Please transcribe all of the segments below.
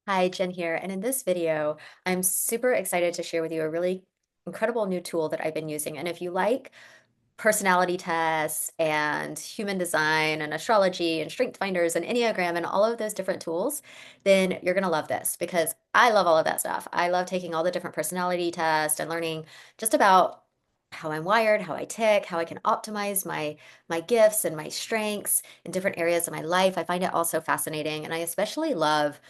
Hi, Jen here. And in this video, I'm super excited to share with you a really incredible new tool that I've been using. And if you like personality tests and human design and astrology and strength finders and Enneagram and all of those different tools, then you're going to love this because I love all of that stuff. I love taking all the different personality tests and learning just about how I'm wired, how I tick, how I can optimize my gifts and my strengths in different areas of my life. I find it also fascinating, and I especially love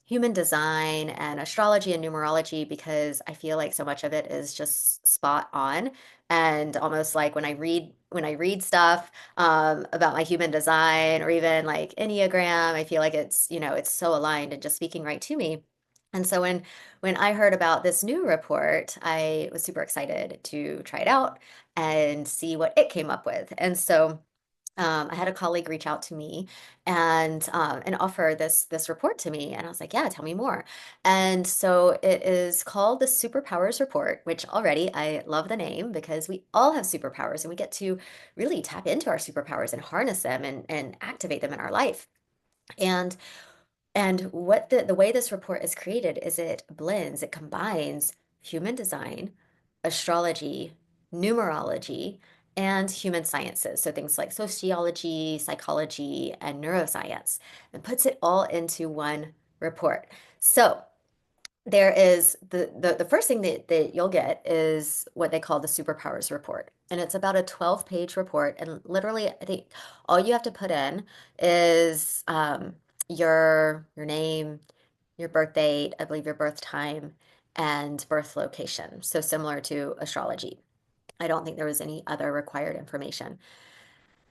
human design and astrology and numerology because I feel like so much of it is just spot on. And almost like when I read stuff about my human design or even like Enneagram, I feel like it's so aligned and just speaking right to me. And so when I heard about this new report, I was super excited to try it out and see what it came up with. And so I had a colleague reach out to me and offer this report to me, and I was like, "Yeah, tell me more." And so it is called the Superpowers Report, which already I love the name because we all have superpowers, and we get to really tap into our superpowers and harness them and activate them in our life. And and what the way this report is created is it combines human design, astrology, numerology, and human sciences. So things like sociology, psychology, and neuroscience, and puts it all into one report. So there is the first thing that you'll get is what they call the superpowers report. And it's about a 12-page report. And literally, I think all you have to put in is your name, your birth date, I believe your birth time, and birth location. So similar to astrology. I don't think there was any other required information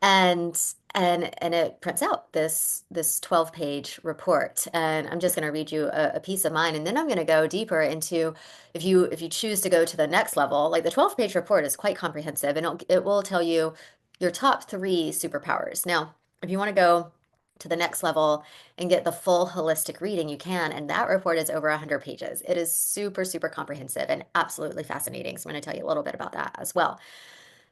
and and it prints out this 12-page report, and I'm just going to read you a piece of mine, and then I'm going to go deeper into if you choose to go to the next level. Like, the 12-page report is quite comprehensive, and it will tell you your top three superpowers. Now if you want to go to the next level and get the full holistic reading, you can, and that report is over 100 pages. It is super, super comprehensive and absolutely fascinating, so I'm going to tell you a little bit about that as well.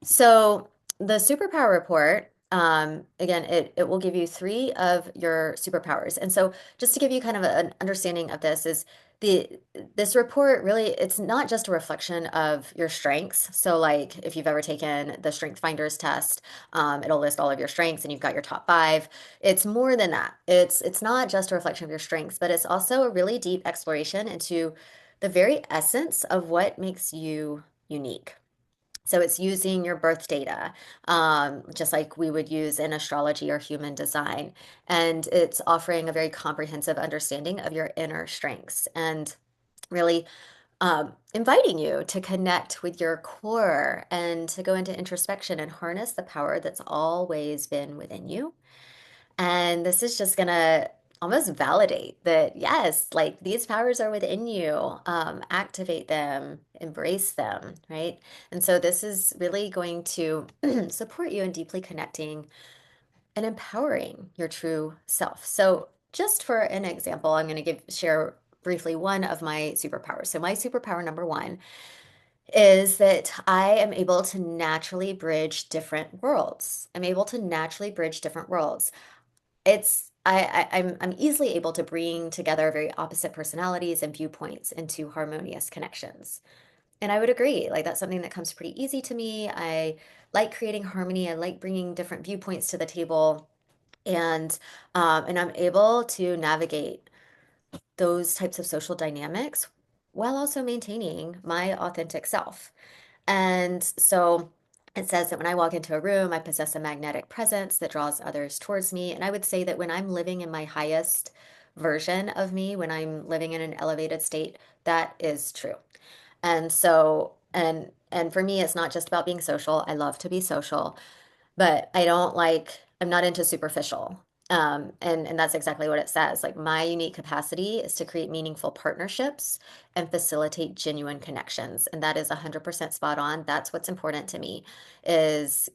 So the superpower report, again, it will give you three of your superpowers. And so just to give you kind of an understanding of this is the this report really, it's not just a reflection of your strengths. So like if you've ever taken the Strength Finders test, it'll list all of your strengths and you've got your top five. It's more than that. It's not just a reflection of your strengths, but it's also a really deep exploration into the very essence of what makes you unique. So it's using your birth data, just like we would use in astrology or human design. And it's offering a very comprehensive understanding of your inner strengths and really inviting you to connect with your core and to go into introspection and harness the power that's always been within you. And this is just gonna almost validate that, yes, like these powers are within you. Activate them, embrace them, right? And so this is really going to support you in deeply connecting and empowering your true self. So just for an example, I'm going to share briefly one of my superpowers. So my superpower number one is that I am able to naturally bridge different worlds. I'm able to naturally bridge different worlds. I'm easily able to bring together very opposite personalities and viewpoints into harmonious connections. And I would agree, like that's something that comes pretty easy to me. I like creating harmony. I like bringing different viewpoints to the table, and I'm able to navigate those types of social dynamics while also maintaining my authentic self. And so it says that when I walk into a room, I possess a magnetic presence that draws others towards me. And I would say that when I'm living in my highest version of me, when I'm living in an elevated state, that is true. And so, and for me, it's not just about being social. I love to be social, but I'm not into superficial. And that's exactly what it says. Like, my unique capacity is to create meaningful partnerships and facilitate genuine connections. And that is 100% spot on. That's what's important to me is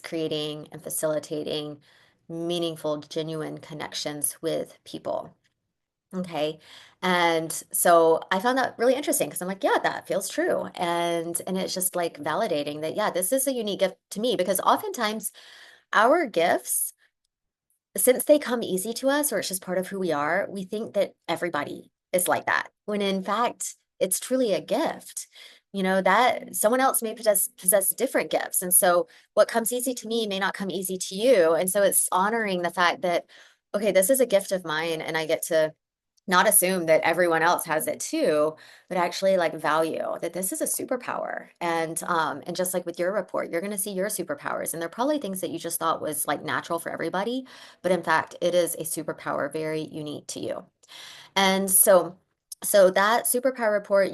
creating and facilitating meaningful, genuine connections with people. Okay. And so I found that really interesting because I'm like, yeah, that feels true. And it's just like validating that, yeah, this is a unique gift to me because oftentimes our gifts, since they come easy to us or it's just part of who we are, we think that everybody is like that, when in fact, it's truly a gift. That someone else may possess different gifts. And so what comes easy to me may not come easy to you. And so it's honoring the fact that, okay, this is a gift of mine, and I get to not assume that everyone else has it too, but actually like value that this is a superpower. And just like with your report, you're going to see your superpowers, and they're probably things that you just thought was like natural for everybody, but in fact, it is a superpower very unique to you. And so that superpower report,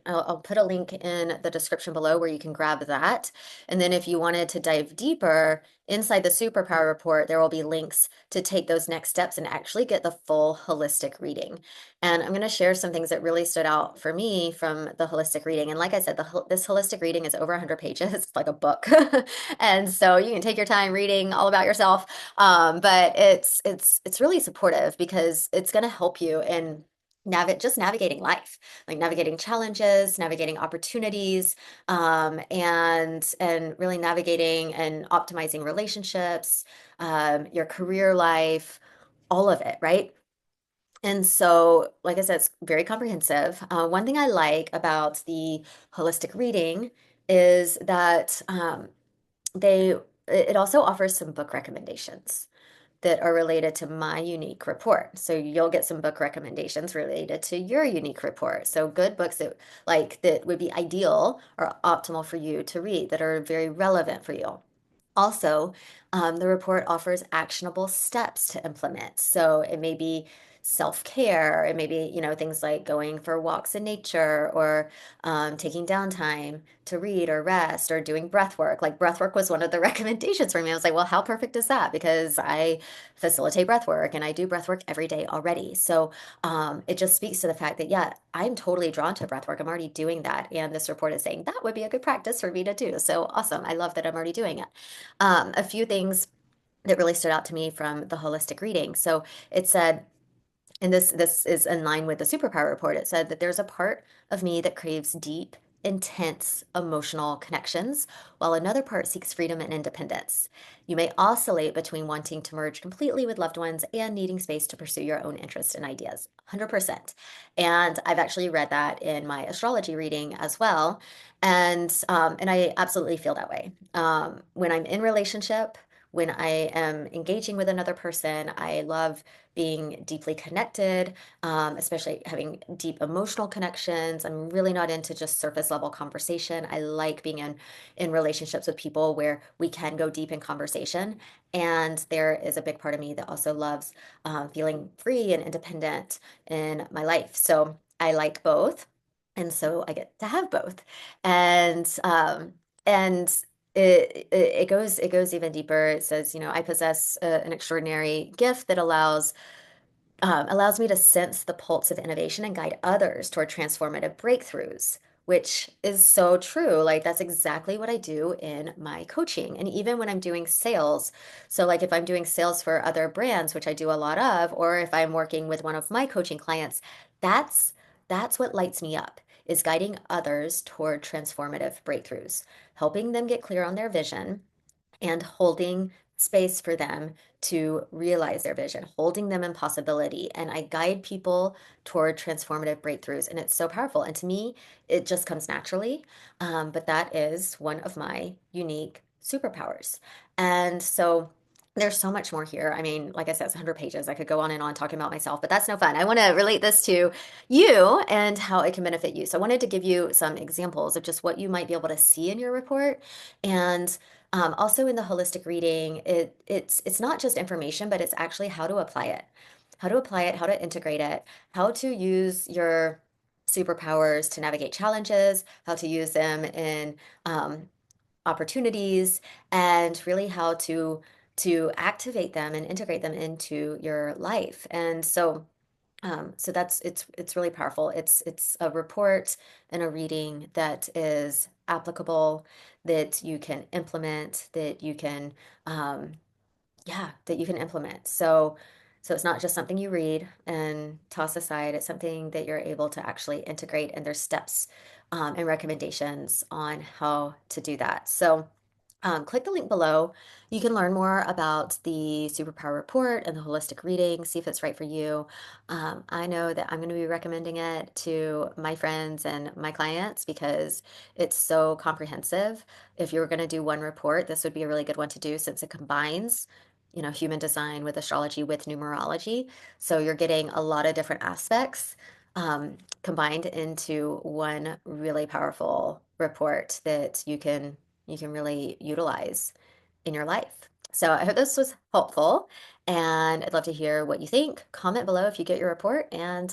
I'll put a link in the description below where you can grab that. And then if you wanted to dive deeper inside the superpower report, there will be links to take those next steps and actually get the full holistic reading. And I'm going to share some things that really stood out for me from the holistic reading. And like I said, this holistic reading is over 100 pages. It's like a book. And so you can take your time reading all about yourself. But it's really supportive because it's going to help you in navigating life, like navigating challenges, navigating opportunities, and really navigating and optimizing relationships, your career life, all of it, right? And so, like I said, it's very comprehensive. One thing I like about the holistic reading is that they it also offers some book recommendations that are related to my unique report. So you'll get some book recommendations related to your unique report. So good books that would be ideal or optimal for you to read, that are very relevant for you. Also, the report offers actionable steps to implement. So it may be self-care, it may be, things like going for walks in nature, or taking downtime to read or rest, or doing breath work. Like breath work was one of the recommendations for me. I was like, well, how perfect is that? Because I facilitate breath work and I do breath work every day already. So it just speaks to the fact that, yeah, I'm totally drawn to breath work. I'm already doing that. And this report is saying that would be a good practice for me to do. So awesome. I love that I'm already doing it. A few things that really stood out to me from the holistic reading. So it said, and this is in line with the superpower report, it said that there's a part of me that craves deep, intense emotional connections, while another part seeks freedom and independence. You may oscillate between wanting to merge completely with loved ones and needing space to pursue your own interests and ideas. 100%. And I've actually read that in my astrology reading as well. And I absolutely feel that way. When I'm in relationship, when I am engaging with another person, I love being deeply connected, especially having deep emotional connections. I'm really not into just surface level conversation. I like being in relationships with people where we can go deep in conversation. And there is a big part of me that also loves feeling free and independent in my life. So I like both. And so I get to have both. And it goes even deeper. It says, I possess an extraordinary gift that allows me to sense the pulse of innovation and guide others toward transformative breakthroughs, which is so true. Like, that's exactly what I do in my coaching. And even when I'm doing sales, so like if I'm doing sales for other brands, which I do a lot of, or if I'm working with one of my coaching clients, that's that's what lights me up, is guiding others toward transformative breakthroughs, helping them get clear on their vision and holding space for them to realize their vision, holding them in possibility. And I guide people toward transformative breakthroughs. And it's so powerful. And to me, it just comes naturally. But that is one of my unique superpowers. And so there's so much more here. I mean, like I said, it's 100 pages. I could go on and on talking about myself, but that's no fun. I want to relate this to you and how it can benefit you. So I wanted to give you some examples of just what you might be able to see in your report. And also in the holistic reading, it's not just information, but it's actually how to apply it, how to integrate it, how to use your superpowers to navigate challenges, how to use them in opportunities, and really how to activate them and integrate them into your life. And so that's it's really powerful. It's a report and a reading that is applicable, that you can implement, that you can implement. So it's not just something you read and toss aside. It's something that you're able to actually integrate, and there's steps and recommendations on how to do that. So Click the link below. You can learn more about the superpower report and the holistic reading, see if it's right for you. I know that I'm going to be recommending it to my friends and my clients because it's so comprehensive. If you were going to do one report, this would be a really good one to do since it combines, human design with astrology with numerology. So you're getting a lot of different aspects combined into one really powerful report that you can really utilize in your life. So I hope this was helpful, and I'd love to hear what you think. Comment below if you get your report and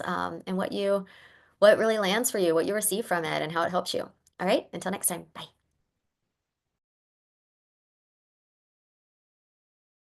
what really lands for you, what you receive from it, and how it helps you. All right, until next time, bye.